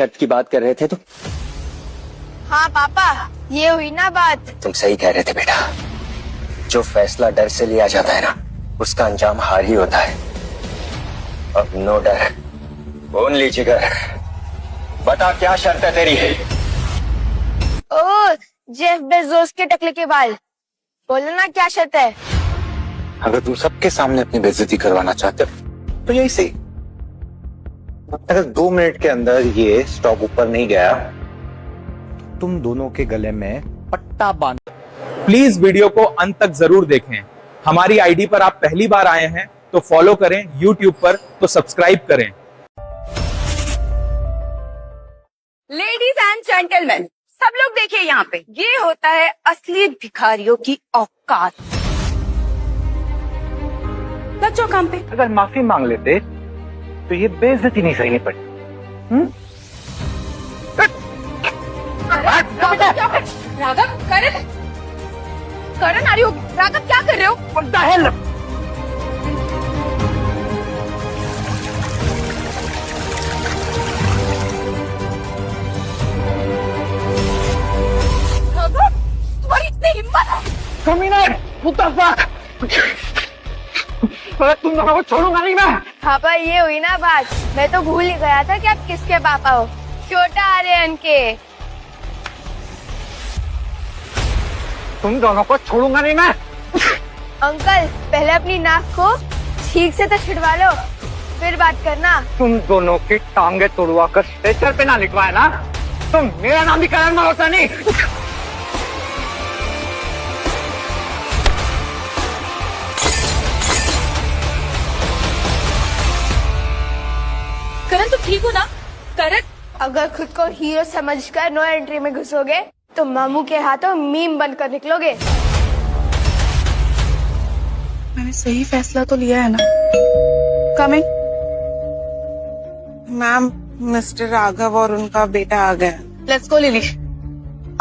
शर्त की बात कर रहे थे तो। हाँ पापा, ये हुई ना बात। तुम सही कह रहे थे बेटा, जो फैसला डर से लिया जाता है ना, उसका अंजाम हार ही होता है। अब नो डर, ओनली जिगर। बता क्या शर्त है तेरी? ओ जेफ बेजोस के टकले के बाल, बोलो ना क्या शर्त है। अगर तुम सबके सामने अपनी बेइज्जती करवाना चाहते हो तो यही सही। अगर 2 मिनट के अंदर ये स्टॉक ऊपर नहीं गया, तुम दोनों के गले में पट्टा बांध। प्लीज वीडियो को अंत तक जरूर देखें। हमारी आईडी पर आप पहली बार आए हैं तो फॉलो करें, यूट्यूब पर तो सब्सक्राइब करें। लेडीज एंड जेंटलमैन, सब लोग देखिए यहाँ पे, ये होता है असली भिखारियों की औकात। लग जाओ काम पे। अगर माफी मांग लेते तो ये बेइज्जती नहीं सहनी पड़ी। राघव, करण आ रही हो। राघव क्या कर रहे हो? राघव, तुम्हारी इतनी हिम्मत है? तुम दोनों को छोड़ूंगा नहीं मैं। पापा ये हुई ना बात, मैं तो भूल ही गया था कि आप किसके पापा हो। छोटा आर्यन के। तुम दोनों को छोड़ूंगा नहीं मैं। अंकल पहले अपनी नाक को ठीक से तो छिड़वा लो, फिर बात करना। तुम दोनों की टांगे तोड़वा कर स्ट्रेचर पे ना लिखवाया ना, तो मेरा नाम भी करण मल्होत्रा नहीं। करण तुम ठीक हो ना? करण, अगर खुद को हीरो समझकर नो एंट्री में घुसोगे तो मामू के हाथों मीम बनकर निकलोगे। मैंने सही फैसला तो लिया है ना? कमिंग। मैम, मिस्टर राघव और उनका बेटा आ गया। Let's go lily.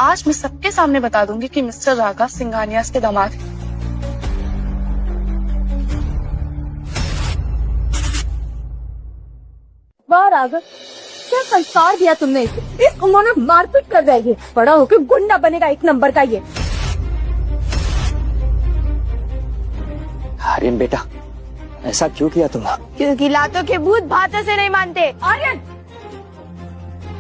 आज मैं सबके सामने बता दूंगी कि मिस्टर राघव सिंघानियास के दामाद हैं। वाह राघव, क्या संस्कार दिया तुमने इसे। इस उम्र में मारपीट कर रहा है, बड़ा होकर गुंडा बनेगा 1 नंबर का ये। आर्यन बेटा, ऐसा क्यों किया तुम? क्योंकि लातों के भूत भातों से नहीं मानते। आर्यन,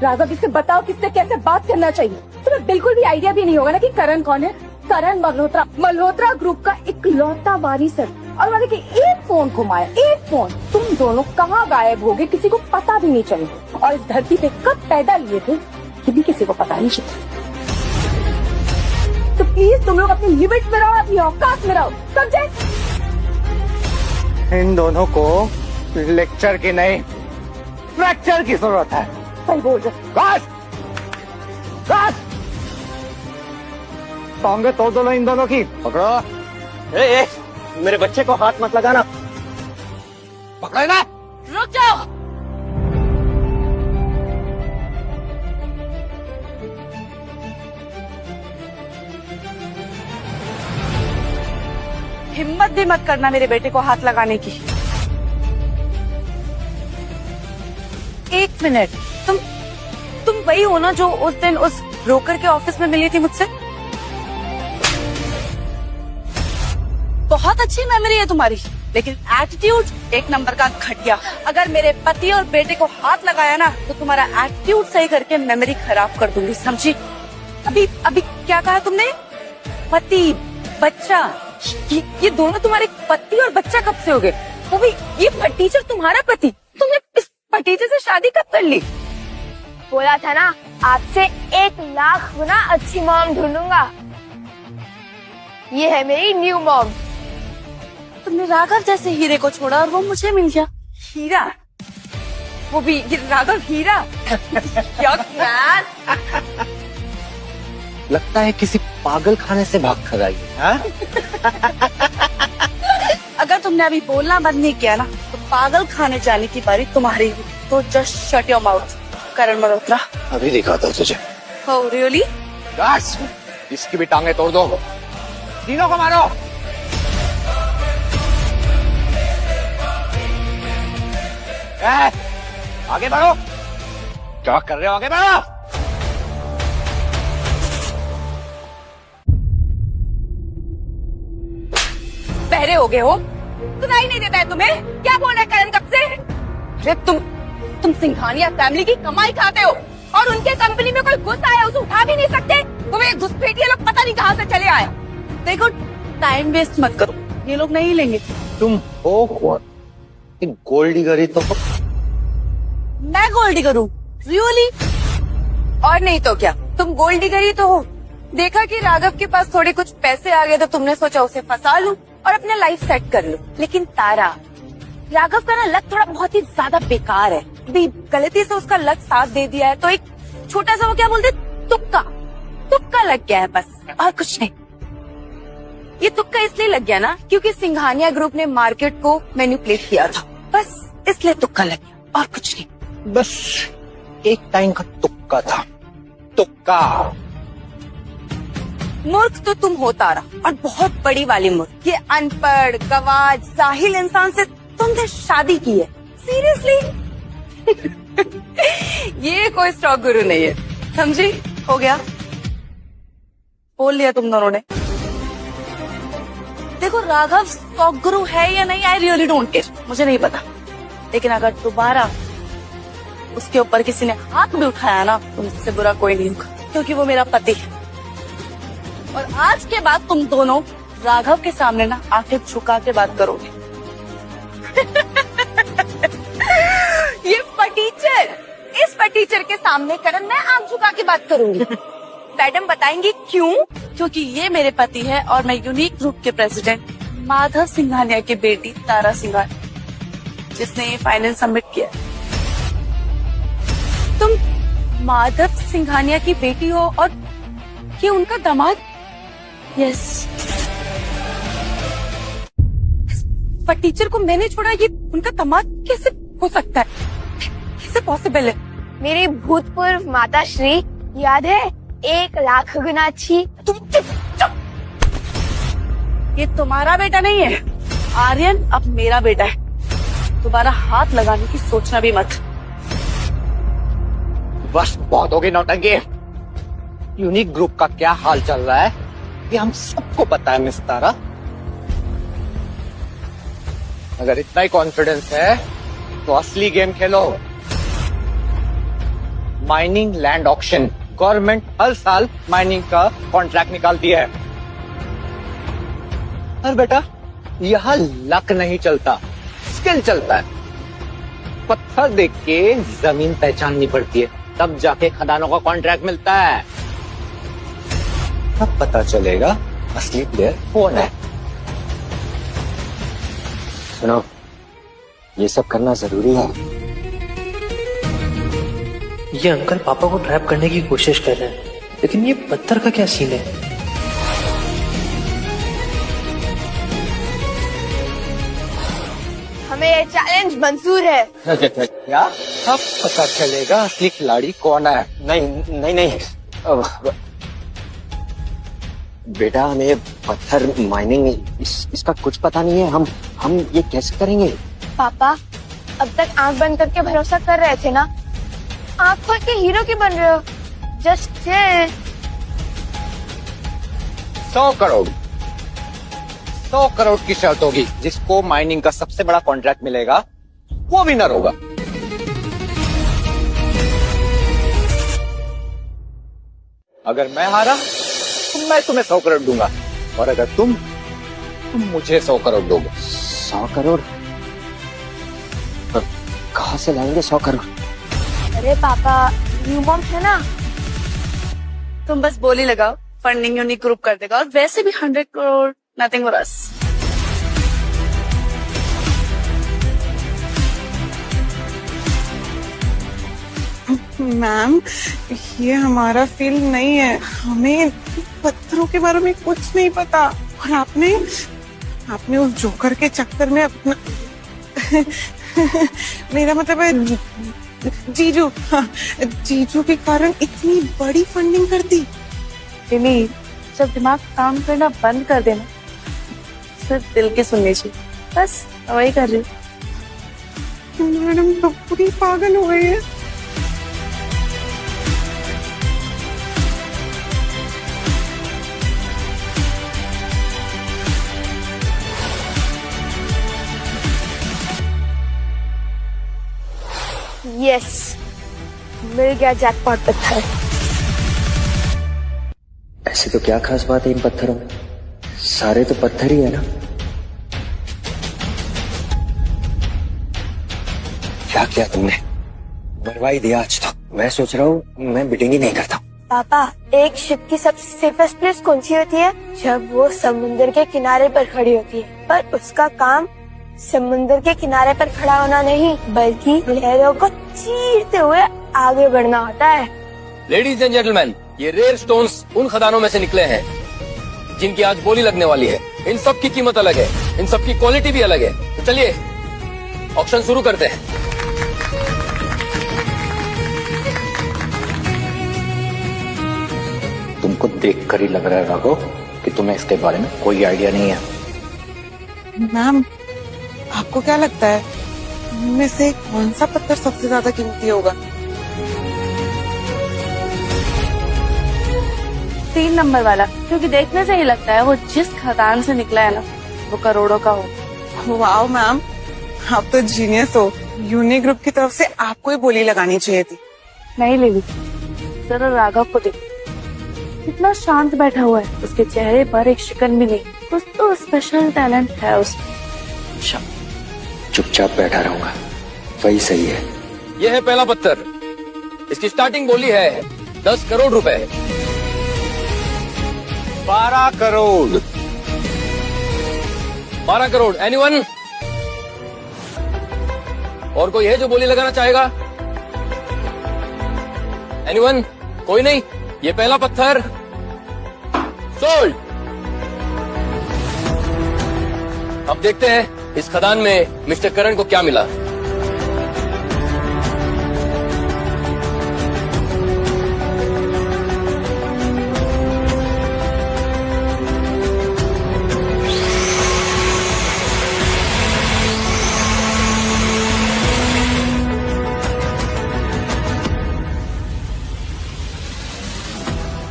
राघव इसे बताओ किससे कैसे बात करना चाहिए। तुम्हें बिल्कुल भी आइडिया भी नहीं होगा ना कि करण कौन है। करण मल्होत्रा ग्रुप का इकलौता वारिस है और वाले के एक फोन घुमाया, एक फोन। तुम दोनों कहाँ गायब हो गए किसी को पता भी नहीं चला, और इस धरती पे कब पैदा लिए थे ये भी किसी को पता नहीं चला। तो प्लीज तुम लोग अपनी लिमिट में रहो, अपनी औकात में रहो, समझे? इन दोनों को लेक्चर की नहीं, फ्रैक्चर की जरूरत है। सही बोल रहे। बस बस, टांगे तोड़ दो इन दोनों की। पकड़ो। ए, मेरे बच्चे को हाथ मत लगाना। पकड़े ना। रुक जाओ। हिम्मत भी मत करना मेरे बेटे को हाथ लगाने की। 1 मिनट, तुम वही हो ना जो उस दिन उस ब्रोकर के ऑफिस में मिली थी मुझसे? बहुत अच्छी मेमोरी है तुम्हारी, लेकिन एटीट्यूड 1 नंबर का घटिया। अगर मेरे पति और बेटे को हाथ लगाया ना तो तुम्हारा एटीट्यूड सही करके मेमोरी खराब कर दूंगी, समझी? अभी क्या कहा तुमने? पति बच्चा, ये दोनों तुम्हारे पति और बच्चा कब से हो गए? वो भी ये फटीचर तुम्हारा पति। तुमने इस फटीचर से शादी कब कर ली? बोला था ना आपसे 1 लाख गुना अच्छी मॉम ढूंढूंगा। ये है मेरी न्यू मॉम। तुमने राघव जैसे हीरे को छोड़ा और वो मुझे मिल गया। हीरा, वो भी ये राघव हीरा। लगता है किसी पागल खाने से भाग कर आई है। अगर तुमने अभी बोलना बंद नहीं किया ना तो पागल खाने जाने की बारी तुम्हारी। तो जस्ट शट योर माउथ करण मल्होत्रा। अभी दिखाता हूँ तुझे। Oh really? बस, इसकी भी टांगे तोड़ दो, तीनों को मारो। आगे बढ़ो। क्या कर रहे हो आगे बढ़ो। बहरे हो गए हो, सुनाई नहीं देता है तुम्हें? क्या बोल रहा है करण कब से? अरे तुम सिंघानिया फैमिली की कमाई खाते हो और उनके कंपनी में कोई घुस आया उसे उठा भी नहीं सकते। तुम्हें घुसपैठिए लोग पता नहीं कहाँ से चले आए। देखो टाइम वेस्ट मत करो, ये लोग नहीं लेंगे। तुम हो कौन? गोल्ड डिगर ही तो हो। मैं गोल्ड डिगर हूँ? रियली? और नहीं तो क्या, तुम गोल्ड डिगर ही तो हो। देखा कि राघव के पास थोड़े कुछ पैसे आ गए तो तुमने सोचा उसे फंसा लूं और अपने लाइफ सेट कर लूं। लेकिन तारा, राघव का ना लक थोड़ा बहुत ही ज्यादा बेकार है। भी गलती से उसका लक साथ दे दिया है तो एक छोटा सा वो क्या बोलते तुक्का लग गया है बस, और कुछ नहीं। ये तुक्का इसलिए लग गया ना क्योंकि सिंघानिया ग्रुप ने मार्केट को मैनिपुलेट किया था, बस इसलिए तुक्का लग गया और कुछ नहीं। बस एक टाइम का तुक्का था, तुक्का। मूर्ख तो तुम हो तारा, और बहुत बड़ी वाली मूर्ख। ये अनपढ़ गवार जाहिल इंसान से तुमने शादी की है? सीरियसली? ये कोई स्टॉक गुरु नहीं है, समझी? हो गया, बोल लिया तुम दोनों ने। देखो राघव स्टॉक गुरु है या नहीं, आई रियली डोंट केयर, मुझे नहीं पता। लेकिन अगर दोबारा उसके ऊपर किसी ने हाथ भी उठाया ना, तो मुझसे बुरा कोई नहीं होगा, क्योंकि वो मेरा पति है। और आज के बाद तुम दोनों राघव के सामने ना आंखें झुका के बात करोगे। ये फटीचर, इस फटीचर के सामने करण मैं आंख झुका के बात करूंगी। मैडम बताएंगी क्यों? क्योंकि ये मेरे पति है और मैं यूनिक ग्रुप के प्रेसिडेंट माधव सिंघानिया की बेटी तारा सिंघानिया, जिसने ये फाइनेंस सबमिट किया। तुम माधव सिंघानिया की बेटी हो और ये उनका दामाद? यस। फटीचर को मैंने छोड़ा, ये उनका दामाद कैसे हो सकता है? कैसे पॉसिबल है? मेरी भूतपूर्व माता श्री याद है, 1 लाख गुना अच्छी। तुम चुप। ये तुम्हारा बेटा नहीं है आर्यन, अब मेरा बेटा है। दोबारा हाथ लगाने की सोचना भी मत। बस बहुत हो गई नौटंकी। यूनिक ग्रुप का क्या हाल चल रहा है ये हम सबको पता है मिस तारा। अगर इतना ही कॉन्फिडेंस है तो असली गेम खेलो। माइनिंग लैंड ऑक्शन, गवर्नमेंट हर साल माइनिंग का कॉन्ट्रैक्ट निकालती है। और बेटा यहाँ लक नहीं चलता, स्किल चलता है। पत्थर देख के जमीन पहचाननी पड़ती है, तब जाके खदानों का कॉन्ट्रैक्ट मिलता है। तब पता चलेगा असली प्लेयर कौन है। सुनो, ये सब करना जरूरी है। ये अंकल पापा को ट्रैप करने की कोशिश कर रहे हैं, लेकिन ये पत्थर का क्या सीन है? हमें ये चैलेंज मंजूर है। क्या? अब पता चलेगा असली खिलाड़ी कौन है। नहीं नहीं नहीं, बेटा हमें पत्थर माइनिंग इसका कुछ पता नहीं है। हम ये कैसे करेंगे? पापा अब तक आंख बंद करके भरोसा कर रहे थे ना, आंख खोल के हीरो क्यों बन रहे हो? जस्ट 100 करोड़ की शर्त होगी। जिसको माइनिंग का सबसे बड़ा कॉन्ट्रैक्ट मिलेगा वो विनर होगा। अगर मैं हारा तो मैं तुम्हें 100 करोड़ दूंगा, और अगर तुम मुझे 100 करोड़ दोगे। 100 करोड़? कहाँ से लाएंगे 100 करोड़? अरे पापा, न्यू मॉम है ना, तुम बस बोली लगाओ, फंडिंग यूनिक ग्रुप कर देगा। और वैसे भी 100 crore nothing for us. Ma'am, ये हमारा फील्ड नहीं है, हमें पत्थरों के बारे में कुछ नहीं पता। और आपने उस जोकर के चक्कर में अपना मेरा मतलब है जीजू, हाँ, जीजू के कारण इतनी बड़ी फंडिंग कर दी। रिमी, जब दिमाग काम करना बंद कर देना, सिर्फ दिल की सुननी चाहिए, बस वही कर रही हूँ। मैडम तो पूरी पागल हो गई है। यस, मिल गया जैकपॉट पत्थर। ऐसे तो क्या खास बात है इन पत्थरों में, सारे तो पत्थर ही है ना। क्या किया तुमने, बर्बादी दिया आज तो। मैं सोच रहा हूँ मैं बिटिंग ही नहीं करता। पापा, एक शिप की सबसे सेफेस्ट प्लेस कौन सी होती है? जब वो समुद्र के किनारे पर खड़ी होती है। पर उसका काम समुद्र के किनारे पर खड़ा होना नहीं, बल्कि लहरों को चीरते हुए आगे बढ़ना होता है। लेडीज एंड जेंटलमैन, ये रेयर स्टोन्स उन खदानों में से निकले हैं जिनकी आज बोली लगने वाली है। इन सब की कीमत अलग है, इन सब की क्वालिटी भी अलग है। तो चलिए ऑक्शन शुरू करते हैं। तुमको देखकर ही लग रहा है राघव कि तुम्हें इसके बारे में कोई आइडिया नहीं है। मैम, आपको क्या लगता है इनमें से कौन सा पत्थर सबसे ज्यादा कीमती होगा? 3 नंबर वाला, क्योंकि देखने से ही लगता है वो जिस खदान से निकला है ना, वो करोड़ों का हो। वाओ मैम, आप तो जीनियस हो। यूनि ग्रुप की तरफ से आपको ही बोली लगानी चाहिए थी। नहीं लिली, जरा राघव को देखो, कितना शांत बैठा हुआ है। उसके चेहरे पर एक शिकन भी नहीं। कुछ तो स्पेशल टैलेंट है उसमें। चुपचाप बैठा रहूंगा, वही सही है। यह है पहला पत्थर, इसकी स्टार्टिंग बोली है 10 करोड़ रुपए। 12 करोड़। 12 करोड़। एनीवन? और कोई है जो बोली लगाना चाहेगा? एनीवन? कोई नहीं। ये पहला पत्थर सोल्ड। अब देखते हैं इस खदान में मिस्टर करण को क्या मिला।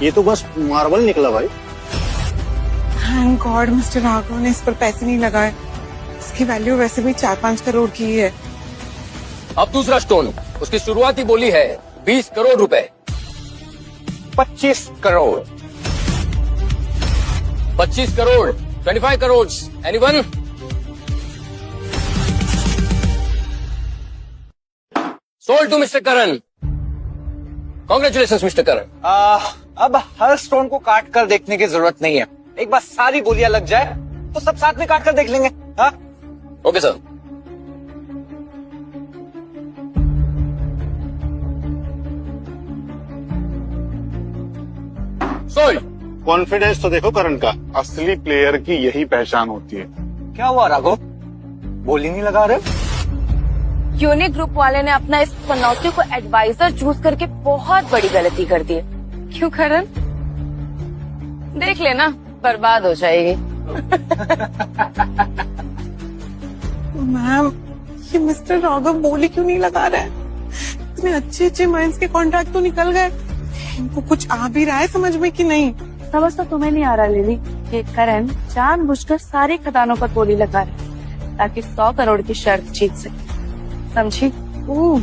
ये तो बस मार्बल निकला भाई। थैंक गॉड मिस्टर राघव ने इस पर पैसे नहीं लगाए। इसकी वैल्यू वैसे भी 4-5 करोड़ की ही है। अब दूसरा स्टोन, उसकी शुरुआती बोली है 20 करोड़ रुपए। 25 crore. 25 crore. 25 crore. Anyone? Sold to mister Karan. Congratulation mister Karan. अब हर स्टोन को काट कर देखने की जरूरत नहीं है। एक बार सारी बोलियां लग जाए तो सब साथ में काट कर देख लेंगे। हाँ, ओके सर। सोल्ड। कॉन्फिडेंस तो देखो करण का, असली प्लेयर की यही पहचान होती है। क्या हुआ राघव, बोली नहीं लगा रहे? यूनि ग्रुप वाले ने अपना इस पनौती को एडवाइजर चूज करके बहुत बड़ी गलती कर दी है। क्यों करण? देख लेना, बर्बाद हो जाएगी। मैम, ये मिस्टर राघव बोली क्यों नहीं लगा रहा है? इतने अच्छे अच्छे माइंस के कॉन्ट्रैक्ट तो निकल गए। इनको कुछ आ भी रहा है समझ में कि नहीं? समझ तो तुम्हें नहीं आ रहा लिली कि करण जानबूझकर सारी खदानों पर बोली लगा रहे हैं ताकि 100 करोड़ की शर्त जीत सके। समझी? ओह,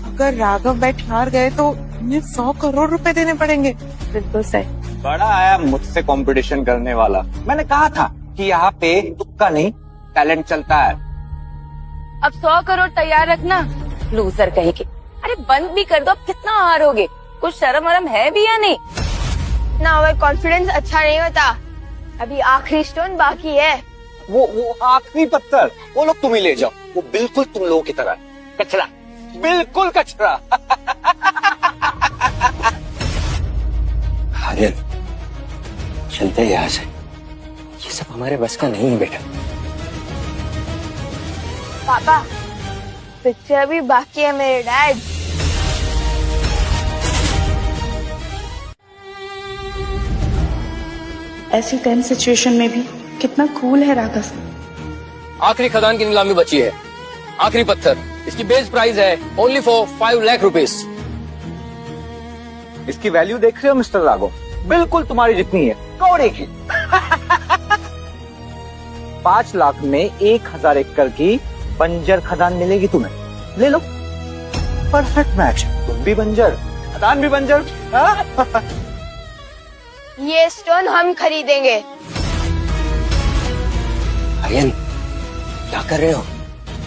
अगर राघव बैठ हार गए तो उन्हें 100 करोड़ रुपए देने पड़ेंगे। बिल्कुल सही। बड़ा आया मुझसे कंपटीशन करने वाला। मैंने कहा था कि यहाँ पे तुक्का नहीं, टैलेंट चलता है। अब 100 करोड़ तैयार रखना, लूजर कहीं के। अरे बंद भी कर दो, अब कितना हारोगे? कुछ शर्म वरम है भी या नहीं? ना, ओवर कॉन्फिडेंस अच्छा नहीं होता। अभी आखिरी स्टोन बाकी है। वो आखिरी पत्थर, वो लोग तुम ही ले जाओ। वो बिल्कुल तुम लोगों की तरह कचरा, बिल्कुल कचरा। आर्यन, चलते हैं यहाँ से। ये सब हमारे बस का नहीं है बेटा। पापा, पिक्चर भी बाकी है मेरे डैड। ऐसी टेंस सिचुएशन में भी कितना कूल है राघव। आखिरी खदान की नीलामी बची है। आखिरी पत्थर, इसकी बेस प्राइस है ओनली फॉर 5 लाख रुपीस। इसकी वैल्यू देख रहे हो मिस्टर राघव, बिल्कुल तुम्हारी जितनी है, कौड़े की। 5 लाख में 1000 एकड़ की बंजर खदान मिलेगी तुम्हें। ले लो। Perfect match. तुम भी बंजर, खदान भी बंजर। हाँ? ये स्टोन हम खरीदेंगे। आर्यन, क्या कर रहे हो?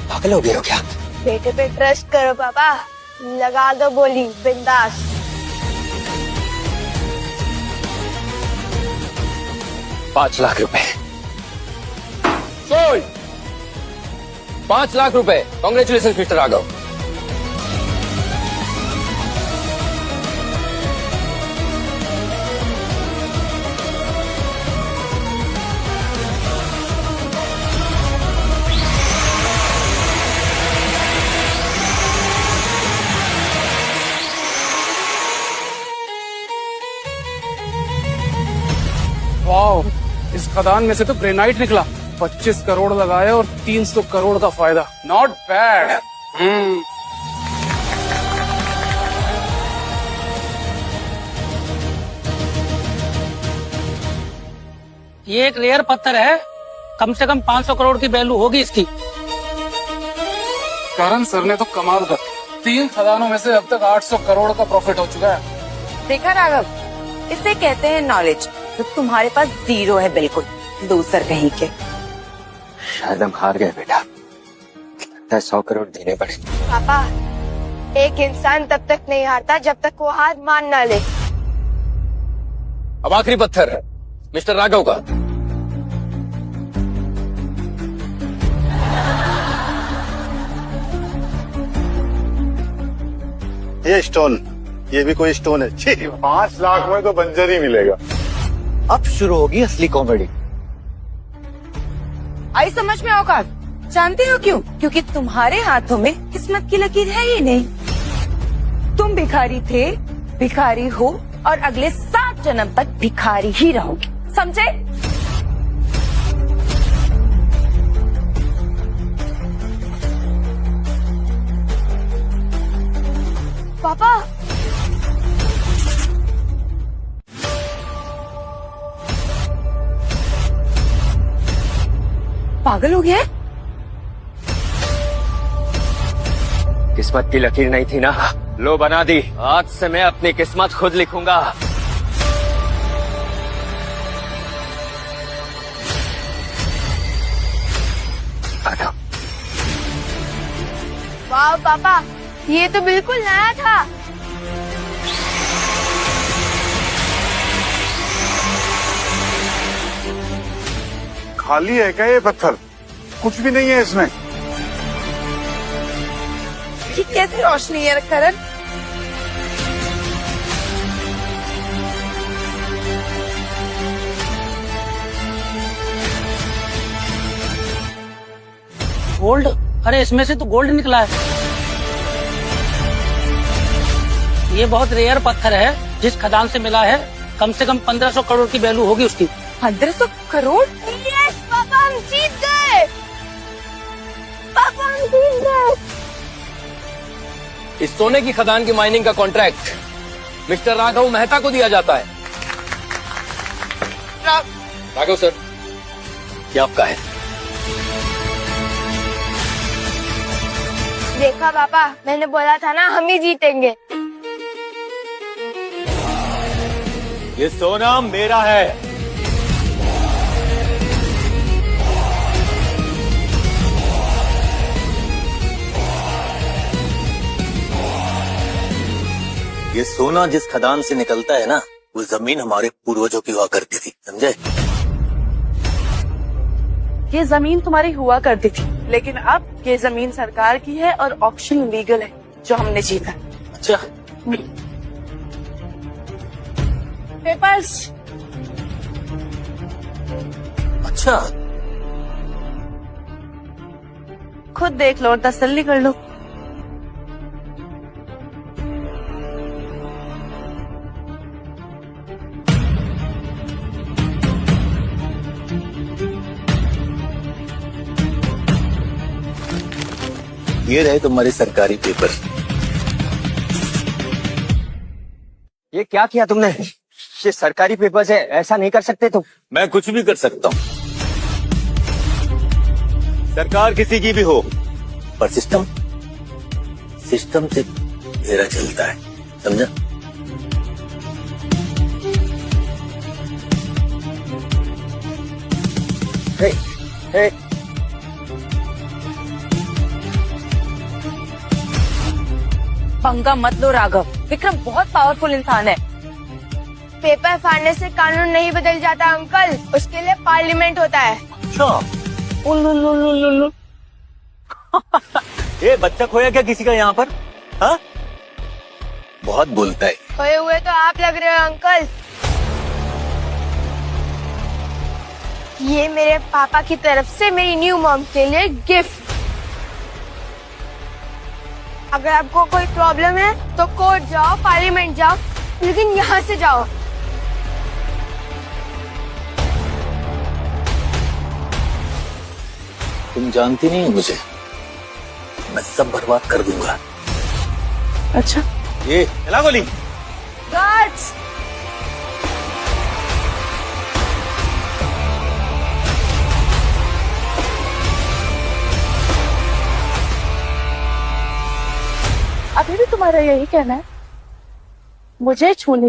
पागल हो गए हो क्या? बेटे पे ट्रस्ट करो पापा, लगा दो बोली बिंदास। 5 लाख रुपए। 5 लाख रुपए। Congratulation mister Raghav. वाह, इस खदान में से तो ग्रेनाइट निकला। 25 करोड़ लगाए और 300 करोड़ का फायदा। Not bad. ये एक रेयर पत्थर है, कम से कम 500 करोड़ की वैल्यू होगी इसकी। करण सर ने तो कमाल कर, 3 खदानों में से अब तक 800 करोड़ का प्रॉफिट हो चुका है। देखा राघव, इसे कहते हैं नॉलेज। तो तुम्हारे पास जीरो है, बिल्कुल लूजर कहीं के। शायद हम हार गए बेटा, लगता है 100 करोड़ देने पड़े। पापा, एक इंसान तब तक नहीं हारता जब तक वो हार मान ना ले। अब आखिरी पत्थर मिस्टर राघव का। ये स्टोन, ये भी कोई स्टोन है? 5 लाख में तो बंजर ही मिलेगा। अब शुरू होगी असली कॉमेडी। आई समझ में औकात। जानते हो क्यों? क्योंकि तुम्हारे हाथों में किस्मत की लकीर है ही नहीं। तुम भिखारी थे, भिखारी हो और अगले 7 जन्म तक भिखारी ही रहोगे, समझे? पापा, पागल हो गया है? किस्मत की लकीर नहीं थी ना, लो बना दी। आज से मैं अपनी किस्मत खुद लिखूंगा। वाह पापा, ये तो बिल्कुल नया था। खाली है क्या ये पत्थर? कुछ भी नहीं है इसमें। ये कैसी रोशनी है करण? गोल्ड? अरे इसमें से तो गोल्ड निकला है। ये बहुत रेयर पत्थर है, जिस खदान से मिला है कम से कम 1500 करोड़ की वैल्यू होगी उसकी। 1500 करोड़? यस पापा, हम जीत गए। पापा, हम जीत गए। इस सोने की खदान की माइनिंग का कॉन्ट्रैक्ट मिस्टर राघव मेहता को दिया जाता है। राघव सर, ये आपका है। देखा पापा, मैंने बोला था ना हम ही जीतेंगे। ये सोना मेरा है। ये सोना जिस खदान से निकलता है ना, वो जमीन हमारे पूर्वजों की हुआ करती थी, समझे? ये जमीन तुम्हारी हुआ करती थी, लेकिन अब ये जमीन सरकार की है और ऑक्शन लीगल है, जो हमने जीता। अच्छा, पेपर्स। अच्छा, खुद देख लो और तसल्ली कर लो। ये रहे तुम्हारे सरकारी पेपर। ये क्या किया तुमने? ये सरकारी पेपर्स है, ऐसा नहीं कर सकते तुम। मैं कुछ भी कर सकता हूँ, सरकार किसी की भी हो, पर सिस्टम से अंधेरा चलता है, समझा? हे, पंगा मत लो राघव, विक्रम बहुत पावरफुल इंसान है। पेपर फाड़ने से कानून नहीं बदल जाता अंकल, उसके लिए पार्लियामेंट होता है। अच्छा। ये बच्चा खोया क्या किसी का यहाँ पर? हाँ? बहुत बोलता है। खोए हुए तो आप लग रहे हो अंकल। ये मेरे पापा की तरफ से मेरी न्यू मॉम के लिए गिफ्ट। अगर आपको कोई प्रॉब्लम है तो कोर्ट जाओ, पार्लियामेंट जाओ, लेकिन यहाँ से जाओ। तुम जानती नहीं हो मुझे, मैं सब बर्बाद कर दूंगा। अच्छा, ये चला गोली। गार्ड्स! अभी भी तुम्हारा यही कहना है मुझे छूने